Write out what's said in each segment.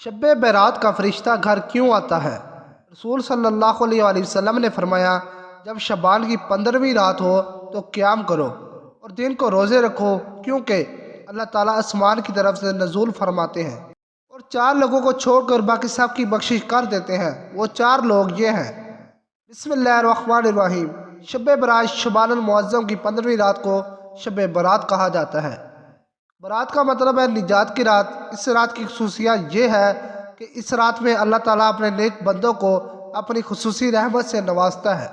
شب برات کا فرشتہ گھر کیوں آتا ہے؟ رسول صلی اللہ علیہ وآلہ وسلم نے فرمایا، جب شعبان کی 15ویں رات ہو تو قیام کرو اور دن کو روزے رکھو، کیونکہ اللہ تعالیٰ آسمان کی طرف سے نزول فرماتے ہیں اور 4 لوگوں کو چھوڑ کر باقی سب کی بخشش کر دیتے ہیں۔ وہ 4 لوگ یہ ہیں: بسم اللہ الرحمن الرحیم۔ شب برات شعبان المعظم کی 15ویں رات کو شب برات کہا جاتا ہے۔ برات کا مطلب ہے نجات کی رات۔ اس رات کی خصوصیت یہ ہے کہ اس رات میں اللہ تعالیٰ اپنے نیک بندوں کو اپنی خصوصی رحمت سے نوازتا ہے۔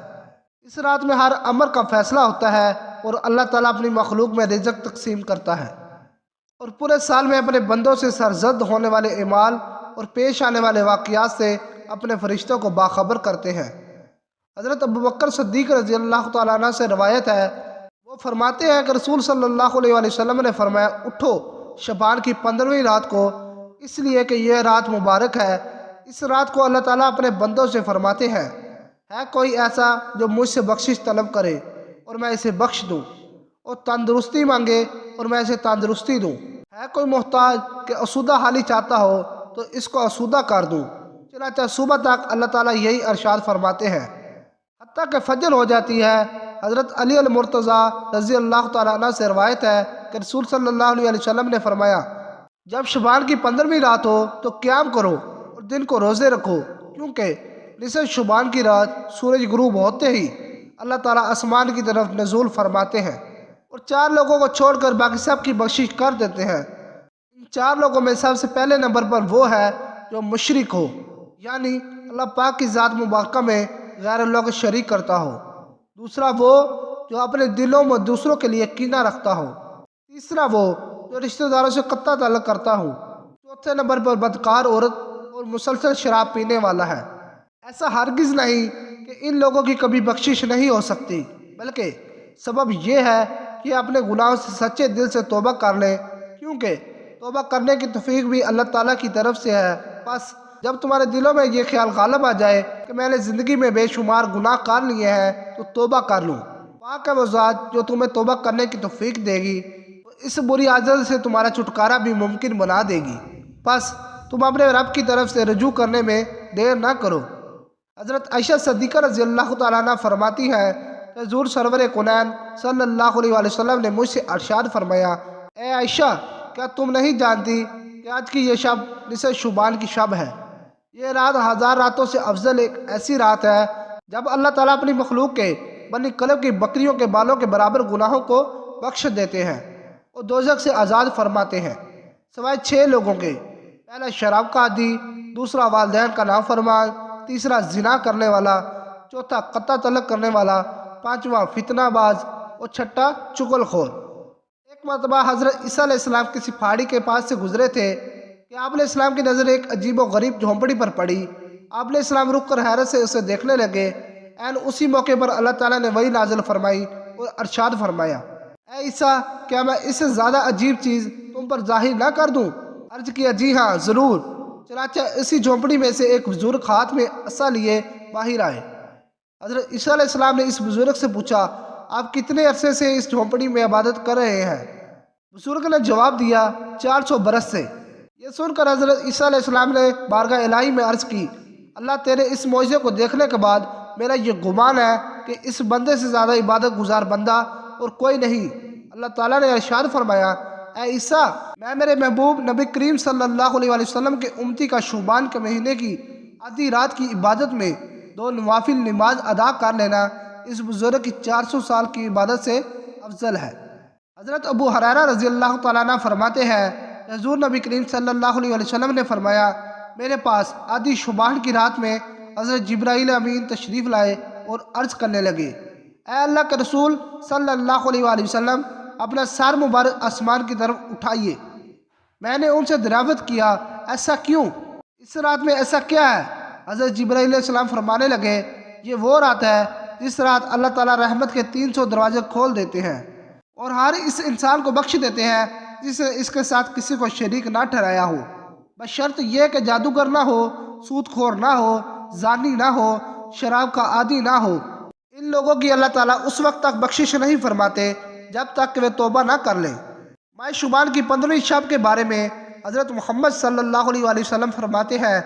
اس رات میں ہر امر کا فیصلہ ہوتا ہے اور اللہ تعالیٰ اپنی مخلوق میں رزق تقسیم کرتا ہے اور پورے سال میں اپنے بندوں سے سرزد ہونے والے اعمال اور پیش آنے والے واقعات سے اپنے فرشتوں کو باخبر کرتے ہیں۔ حضرت ابوبکر صدیق رضی اللہ تعالیٰ عنہ سے روایت ہے، وہ فرماتے ہیں کہ رسول صلی اللہ علیہ وآلہ وسلم نے فرمایا، اٹھو شعبان کی 15ویں رات کو، اس لیے کہ یہ رات مبارک ہے۔ اس رات کو اللہ تعالیٰ اپنے بندوں سے فرماتے ہیں، ہے کوئی ایسا جو مجھ سے بخشش طلب کرے اور میں اسے بخش دوں، اور تندرستی مانگے اور میں اسے تندرستی دوں، ہے کوئی محتاج کہ آسودہ حالی چاہتا ہو تو اس کو آسودہ کر دوں۔ چنانچہ صبح تک اللہ تعالیٰ یہی ارشاد فرماتے ہیں حتیٰ کہ فجر ہو جاتی ہے۔ حضرت علی المرتضیٰ رضی اللہ تعالیٰ عنہ سے روایت ہے کہ رسول صلی اللہ علیہ وسلم نے فرمایا، جب شعبان کی 15ویں رات ہو تو قیام کرو اور دن کو روزے رکھو، کیونکہ نصف شعبان کی رات سورج غروب ہوتے ہی اللہ تعالیٰ آسمان کی طرف نزول فرماتے ہیں اور 4 لوگوں کو چھوڑ کر باقی سب کی بخشش کر دیتے ہیں۔ ان 4 لوگوں میں سب سے پہلے نمبر پر وہ ہے جو مشرک ہو، یعنی اللہ پاک کی ذات مبارکہ میں غیر اللہ کو شریک کرتا ہو۔ دوسرا وہ جو اپنے دلوں میں دوسروں کے لیے کینہ رکھتا ہو۔ تیسرا وہ جو رشتہ داروں سے قطع تعلق کرتا ہو۔ چوتھے نمبر پر بدکار عورت اور مسلسل شراب پینے والا ہے۔ ایسا ہرگز نہیں کہ ان لوگوں کی کبھی بخشش نہیں ہو سکتی، بلکہ سبب یہ ہے کہ اپنے گناہوں سے سچے دل سے توبہ کر لیں، کیونکہ توبہ کرنے کی توفیق بھی اللہ تعالیٰ کی طرف سے ہے۔ بس جب تمہارے دلوں میں یہ خیال غالب آ جائے کہ میں نے زندگی میں بے شمار گناہ کر لیے ہیں تو توبہ کر لوں، پاک ہے وہ ذات جو تمہیں توبہ کرنے کی توفیق دے گی، اس بری عادت سے تمہارا چھٹکارا بھی ممکن بنا دے گی۔ بس تم اپنے رب کی طرف سے رجوع کرنے میں دیر نہ کرو۔ حضرت عائشہ صدیقہ رضی اللہ تعالیٰ عنہ فرماتی ہے کہ حضور سرور کونین صلی اللہ علیہ وآلہ وسلم نے مجھ سے ارشاد فرمایا، اے عائشہ، کیا تم نہیں جانتی کہ آج کی یہ شب نصف شعبان کی شب ہے؟ یہ رات 1000 راتوں سے افضل ایک ایسی رات ہے جب اللہ تعالیٰ اپنی مخلوق کے بنی کلب کی بکریوں کے بالوں کے برابر گناہوں کو بخش دیتے ہیں اور دوزخ سے آزاد فرماتے ہیں، سوائے 6 لوگوں کے: پہلا شراب کا عادی، دوسرا والدین کا نافرمان، تیسرا زنا کرنے والا، چوتھا قطع طلق کرنے والا، پانچواں فتنہ باز اور چھٹا چغل خور۔ ایک مرتبہ حضرت عیسیٰ علیہ السلام کسی پہاڑی کے پاس سے گزرے تھے کہ آپ علیہ السلام کی نظر ایک عجیب و غریب جھونپڑی پر پڑی۔ آپ علیہ السلام رک کر حیرت سے اسے دیکھنے لگے۔ عین اسی موقع پر اللہ تعالیٰ نے وحی نازل فرمائی اور ارشاد فرمایا، اے عیسیٰ، کیا میں اس سے زیادہ عجیب چیز تم پر ظاہر نہ کر دوں؟ عرض کیا، جی ہاں ضرور۔ چنانچہ اسی جھونپڑی میں سے ایک بزرگ ہاتھ میں عصا لیے باہر آئے۔ حضرت عیسیٰ علیہ السلام نے اس بزرگ سے پوچھا، آپ کتنے عرصے سے اس جھونپڑی میں عبادت کر رہے ہیں؟ بزرگ نے جواب دیا، 400 برس سے۔ یہ سن کر حضرت عیسیٰ علیہ السلام نے بارگاہ الہی میں عرض کی، اللہ تیرے اس معجزے کو دیکھنے کے بعد میرا یہ گمان ہے کہ اس بندے سے زیادہ عبادت گزار بندہ اور کوئی نہیں۔ اللہ تعالیٰ نے ارشاد فرمایا، اے عیسیٰ، میں میرے محبوب نبی کریم صلی اللہ علیہ وسلم کے امتی کا شعبان کے مہینے کی آدھی رات کی عبادت میں 2 نوافل نماز ادا کر لینا اس بزرگ کی 400 سال کی عبادت سے افضل ہے۔ حضرت ابو ہریرہ رضی اللہ تعالیٰ عنہ فرماتے ہیں کہ حضور نبی کریم صلی اللہ علیہ وسلم نے فرمایا، میرے پاس آدھی شعبان کی رات میں حضرت جبرائیل امین تشریف لائے اور عرض کرنے لگے، اے اللہ کے رسول صلی اللہ علیہ وآلہ وسلم، اپنا سر مبارک آسمان کی طرف اٹھائیے۔ میں نے ان سے دریافت کیا، ایسا کیوں؟ اس رات میں ایسا کیا ہے؟ حضرت جبرائیل علیہ السلام فرمانے لگے، یہ وہ رات ہے جس رات اللہ تعالیٰ رحمت کے 300 دروازے کھول دیتے ہیں اور ہر اس انسان کو بخش دیتے ہیں جس نے اس کے ساتھ کسی کو شریک نہ ٹھہرایا ہو، بشرط یہ کہ جادوگر نہ ہو، سود خور نہ ہو، زانی نہ ہو، شراب کا عادی نہ ہو۔ ان لوگوں کی اللہ تعالیٰ اس وقت تک بخشش نہیں فرماتے جب تک کہ وہ توبہ نہ کر لیں۔ ماہ شعبان کی 15ویں شب کے بارے میں حضرت محمد صلی اللہ علیہ وآلہ وسلم فرماتے ہیں،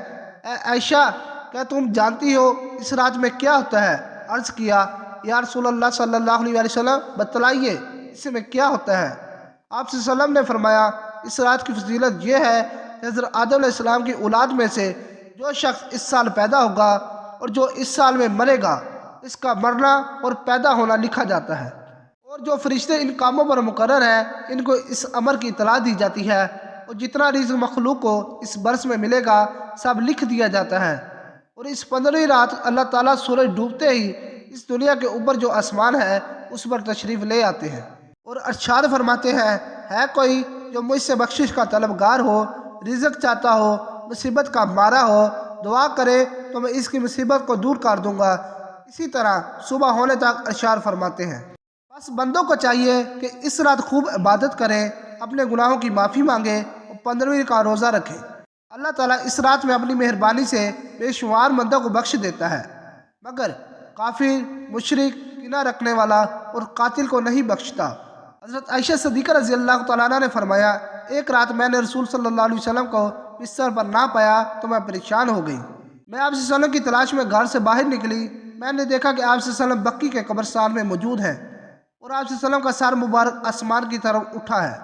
اے عائشہ، کیا تم جانتی ہو اس رات میں کیا ہوتا ہے؟ عرض کیا، یا رسول اللہ صلی اللہ علیہ وآلہ وسلم بتلائیے اس میں کیا ہوتا ہے؟ آپ صلی اللہ علیہ وسلم نے فرمایا، اس رات کی فضیلت یہ ہے کہ حضرت آدم علیہ السلام کی اولاد میں سے جو شخص اس سال پیدا ہوگا اور جو اس سال میں مرے گا، اس کا مرنا اور پیدا ہونا لکھا جاتا ہے، اور جو فرشتے ان کاموں پر مقرر ہیں ان کو اس امر کی اطلاع دی جاتی ہے، اور جتنا رزق مخلوق کو اس برس میں ملے گا سب لکھ دیا جاتا ہے۔ اور اس 15ویں رات اللہ تعالیٰ سورج ڈوبتے ہی اس دنیا کے اوپر جو آسمان ہے اس پر تشریف لے آتے ہیں اور ارشاد فرماتے ہیں، ہے کوئی جو مجھ سے بخشش کا طلبگار ہو، رزق چاہتا ہو، مصیبت کا مارا ہو، دعا کرے تو میں اس کی مصیبت کو دور کر دوں گا۔ اسی طرح صبح ہونے تک ارشاد فرماتے ہیں، بس بندوں کو چاہیے کہ اس رات خوب عبادت کریں، اپنے گناہوں کی معافی مانگے اور 15ویں کا روزہ رکھیں۔ اللہ تعالیٰ اس رات میں اپنی مہربانی سے بے شمار بندوں کو بخش دیتا ہے، مگر کافر، مشرک، کینہ رکھنے والا اور قاتل کو نہیں بخشتا۔ حضرت عائشہ صدیقہ رضی اللہ تعالیٰ عنہ نے فرمایا، ایک رات میں نے رسول صلی اللہ علیہ وسلم کو بستر پر نہ پایا تو میں پریشان ہو گئی۔ میں آپ صلی اللہ علیہ وسلم کی تلاش میں گھر سے باہر نکلی۔ میں نے دیکھا کہ آپ صلی اللہ علیہ وسلم بقی کے قبرستان میں موجود ہیں اور آپ صلی اللہ علیہ وسلم کا سر مبارک آسمان کی طرف اٹھا ہے۔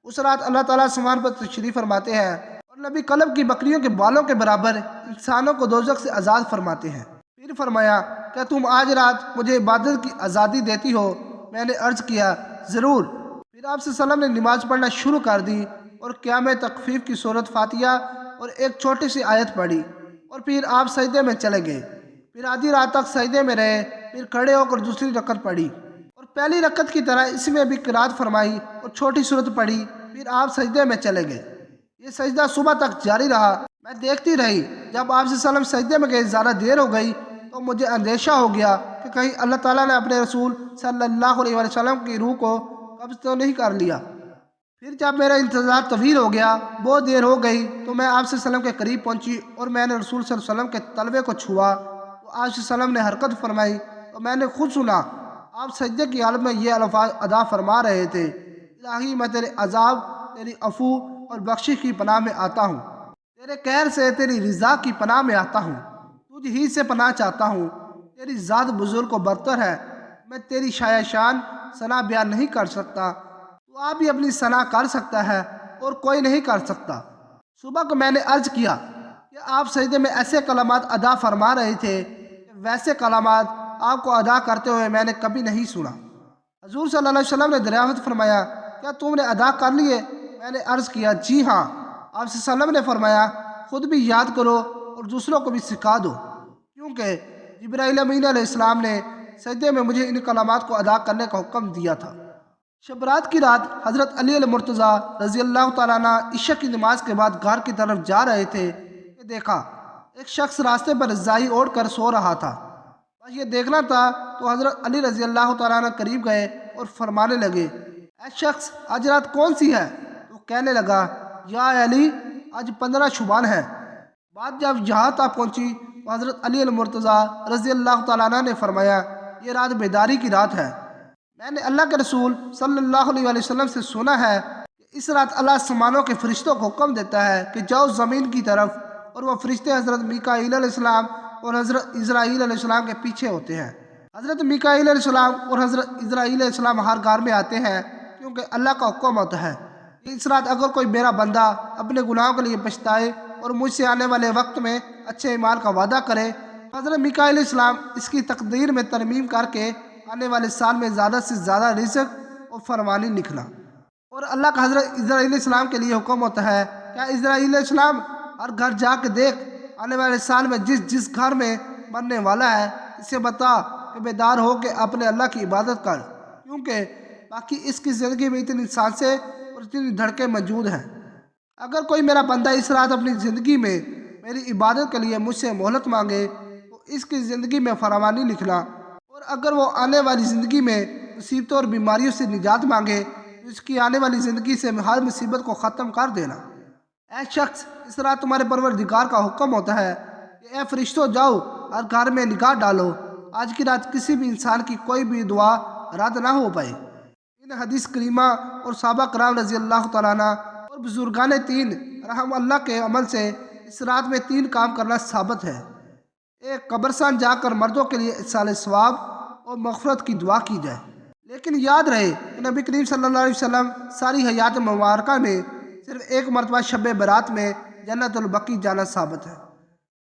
اس رات اللہ تعالیٰ آسمان پر تشریف فرماتے ہیں اور نبی قلب کی بکریوں کے بالوں کے برابر انسانوں کو دوزخ سے آزاد فرماتے ہیں۔ پھر فرمایا، کیا تم آج رات مجھے عبادت کی آزادی دیتی ہو؟ میں نے عرض کیا، ضرور۔ پھر آپ صلی اللہ علیہ وسلم نے نماز پڑھنا شروع کر دی اور قیام تخفیف کی سورۃ فاتحہ اور ایک چھوٹی سی آیت پڑھی، اور پھر آپ سجدے میں چلے گئے۔ پھر آدھی رات تک سجدے میں رہے، پھر کھڑے ہو کر دوسری رکعت پڑھی اور پہلی رکعت کی طرح اس میں بھی قرات فرمائی اور چھوٹی سورت پڑھی، پھر آپ سجدے میں چلے گئے۔ یہ سجدہ صبح تک جاری رہا۔ میں دیکھتی رہی، جب آپ صلی اللہ علیہ وسلم سجدے میں گئے زیادہ دیر ہو گئی تو مجھے اندیشہ ہو گیا کہ کہیں اللہ تعالیٰ نے اپنے رسول صلی اللہ علیہ وسلم کی روح کو قبض تو نہیں کر لیا۔ پھر جب میرا انتظار طویل ہو گیا، بہت دیر ہو گئی، تو میں آپ صلی اللہ علیہ وسلم کے قریب پہنچی اور میں نے رسول صلی اللہ علیہ وسلم کے تلوے کو چھوا تو آپ صلی اللہ علیہ وسلم نے حرکت فرمائی تو میں نے خود سنا آپ سجدے کی حالت میں یہ الفاظ ادا فرما رہے تھے، الہی میں تیرے عذاب، تیری عفو اور بخشش کی پناہ میں آتا ہوں، تیرے قہر سے تیری رضا کی پناہ میں آتا ہوں، تجھ ہی سے پناہ چاہتا ہوں، تیری ذات بزرگ و برتر ہے، میں تیری شایع شان ثنا بیان نہیں کر سکتا، تو آپ ہی اپنی ثنا کر سکتا ہے اور کوئی نہیں کر سکتا۔ صبح کو میں نے عرض کیا کہ آپ سجدے میں ایسے کلمات ادا فرما رہے تھے کہ ویسے کلمات آپ کو ادا کرتے ہوئے میں نے کبھی نہیں سنا۔ حضور صلی اللہ علیہ وسلم نے دریافت فرمایا، کیا تم نے ادا کر لیے؟ میں نے عرض کیا، جی ہاں۔ آپ صلی اللہ علیہ وسلم نے فرمایا، خود بھی یاد کرو اور دوسروں کو بھی سکھا دو، کیونکہ جبرائیل امین علیہ السلام نے سجدے میں مجھے ان کلمات کو ادا کرنے کا حکم دیا تھا۔ شب رات کی رات حضرت علی المرتضیٰ رضی اللہ تعالیٰ عنہ عشاء کی نماز کے بعد گھر کی طرف جا رہے تھے کہ دیکھا ایک شخص راستے پر رضائی اوڑھ کر سو رہا تھا۔ بس یہ دیکھنا تھا تو حضرت علی رضی اللہ تعالیٰ عنہ قریب گئے اور فرمانے لگے، اے شخص، آج رات کون سی ہے؟ تو کہنے لگا، یا علی، آج 15 شعبان ہے۔ بات جب یہاں تک پہنچی تو حضرت علی المرتضیٰ رضی اللہ تعالیٰ عنہ نے فرمایا، یہ رات بیداری کی رات ہے۔ میں نے اللہ کے رسول صلی اللہ علیہ وسلم سے سنا ہے کہ اس رات اللہ آسمانوں کے فرشتوں کو حکم دیتا ہے کہ جاؤ زمین کی طرف، اور وہ فرشتے حضرت میکائیل علیہ السلام اور حضرت اسرائیل علیہ السلام کے پیچھے ہوتے ہیں۔ حضرت میکائیل علیہ السلام اور حضرت اسرائیل علیہ السلام ہر گھر میں آتے ہیں کیونکہ اللہ کا حکم ہوتا ہے کہ اس رات اگر کوئی میرا بندہ اپنے گناہوں کے لیے پچھتائے اور مجھ سے آنے والے وقت میں اچھے ایمان کا وعدہ کرے، حضرت میکائیل علیہ السلام اس کی تقدیر میں ترمیم کر کے آنے والے سال میں زیادہ سے زیادہ رزق اور فرمانی نکلا۔ اور اللہ کا حضرت اسرائیل علیہ السلام کے لیے حکم ہوتا ہے، کیا اسرائیل علیہ السلام ہر گھر جا کے دیکھ، آنے والے سال میں جس گھر میں مرنے والا ہے اسے بتا کہ بیدار ہو کے اپنے اللہ کی عبادت کر، کیونکہ باقی اس کی زندگی میں اتنی سانسیں اور اتنی دھڑکیں موجود ہیں۔ اگر کوئی میرا بندہ اس رات اپنی زندگی میں میری عبادت کے لیے مجھ سے مہلت مانگے تو اس کی زندگی میں فراوانی لکھنا، اور اگر وہ آنے والی زندگی میں مصیبتوں اور بیماریوں سے نجات مانگے تو اس کی آنے والی زندگی سے ہر مصیبت کو ختم کر دینا۔ اے شخص، اس رات تمہارے پروردگار کا حکم ہوتا ہے کہ اے فرشتوں، جاؤ ہر گھر میں نگاہ ڈالو، آج کی رات کسی بھی انسان کی کوئی بھی دعا رد نہ ہو پائے۔ ان حدیث کریمہ اور صحابہ کرام رضی اللہ تعالیٰ عنہ اور بزرگان دین رحم اللہ کے عمل سے اس رات میں 3 کام کرنا ثابت ہے۔ ایک، قبرستان جا کر مردوں کے لیے اصال ثواب اور مغفرت کی دعا کی جائے۔ لیکن یاد رہے کہ نبی کریم صلی اللہ علیہ وسلم ساری حیات مبارکہ میں صرف ایک مرتبہ شب برات میں جنت البقیع جانا ثابت ہے۔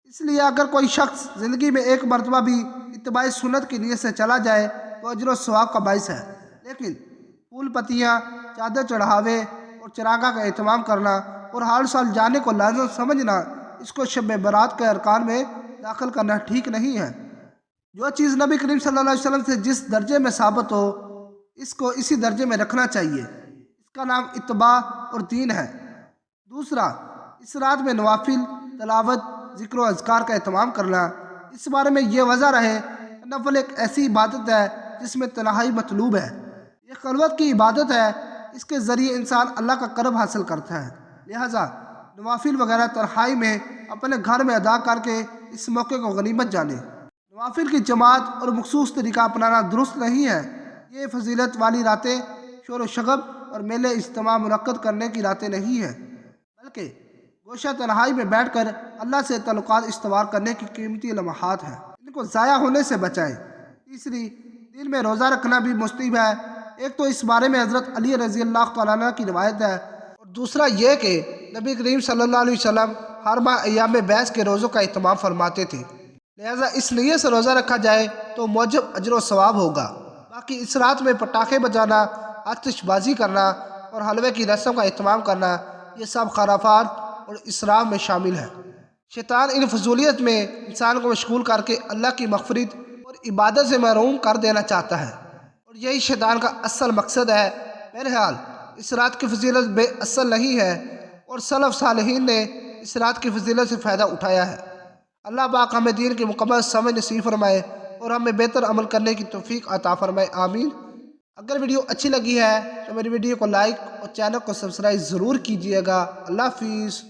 اس لیے اگر کوئی شخص زندگی میں ایک مرتبہ بھی اتباع سنت کی نیت سے چلا جائے تو اجر و ثواب کا باعث ہے۔ لیکن پھول پتیاں، چادر چڑھاوے اور چراغاں کا اہتمام کرنا اور ہر سال جانے کو لازم سمجھنا، اس کو شب برات کے ارکان میں داخل کرنا ٹھیک نہیں ہے۔ جو چیز نبی کریم صلی اللہ علیہ وسلم سے جس درجے میں ثابت ہو، اس کو اسی درجے میں رکھنا چاہیے۔ اس کا نام اتباع اور دین ہے۔ دوسرا، اس رات میں نوافل، تلاوت، ذکر و اذکار کا اہتمام کرنا۔ اس بارے میں یہ وضع رہے کہ نفل ایک ایسی عبادت ہے جس میں تنہائی مطلوب ہے۔ یہ خلوت کی عبادت ہے، اس کے ذریعے انسان اللہ کا قرب حاصل کرتا ہے۔ لہٰذا نوافل وغیرہ تنہائی میں اپنے گھر میں ادا کر کے اس موقع کو غنیمت جانے۔ نوافل کی جماعت اور مخصوص طریقہ اپنانا درست نہیں ہے۔ یہ فضیلت والی راتیں شور و شغب اور میلے اجتماع منعقد کرنے کی راتیں نہیں ہیں، بلکہ گوشہ تنہائی میں بیٹھ کر اللہ سے تعلقات استوار کرنے کی قیمتی لمحات ہیں۔ ان کو ضائع ہونے سے بچائیں۔ تیسری، دن میں روزہ رکھنا بھی مستحب ہے۔ ایک تو اس بارے میں حضرت علی رضی اللہ تعالیٰ عنہ کی روایت ہے، اور دوسرا یہ کہ نبی کریم صلی اللہ علیہ وسلم ہر ماہ ایام بیس کے روزوں کا اہتمام فرماتے تھے۔ لہٰذا اس نیت سے روزہ رکھا جائے تو موجب اجر و ثواب ہوگا۔ باقی اس رات میں پٹاخے بجانا، آتش بازی کرنا اور حلوے کی رسم کا اہتمام کرنا، یہ سب خرافات اور اسراف میں شامل ہے۔ شیطان ان فضولیت میں انسان کو مشغول کر کے اللہ کی مغفرت اور عبادت سے محروم کر دینا چاہتا ہے، اور یہی شیطان کا اصل مقصد ہے۔ بہرحال اس رات کی فضیلت بے اصل نہیں ہے، اور سلف صالحین نے اس رات کی فضیلت سے فائدہ اٹھایا ہے۔ اللہ پاک ہمیں دین کی مکمل سمجھ نصیب فرمائے اور ہمیں بہتر عمل کرنے کی توفیق عطا فرمائے، آمین۔ اگر ویڈیو اچھی لگی ہے تو میری ویڈیو کو لائک اور چینل کو سبسکرائب ضرور کیجیے گا۔ اللہ حافظ۔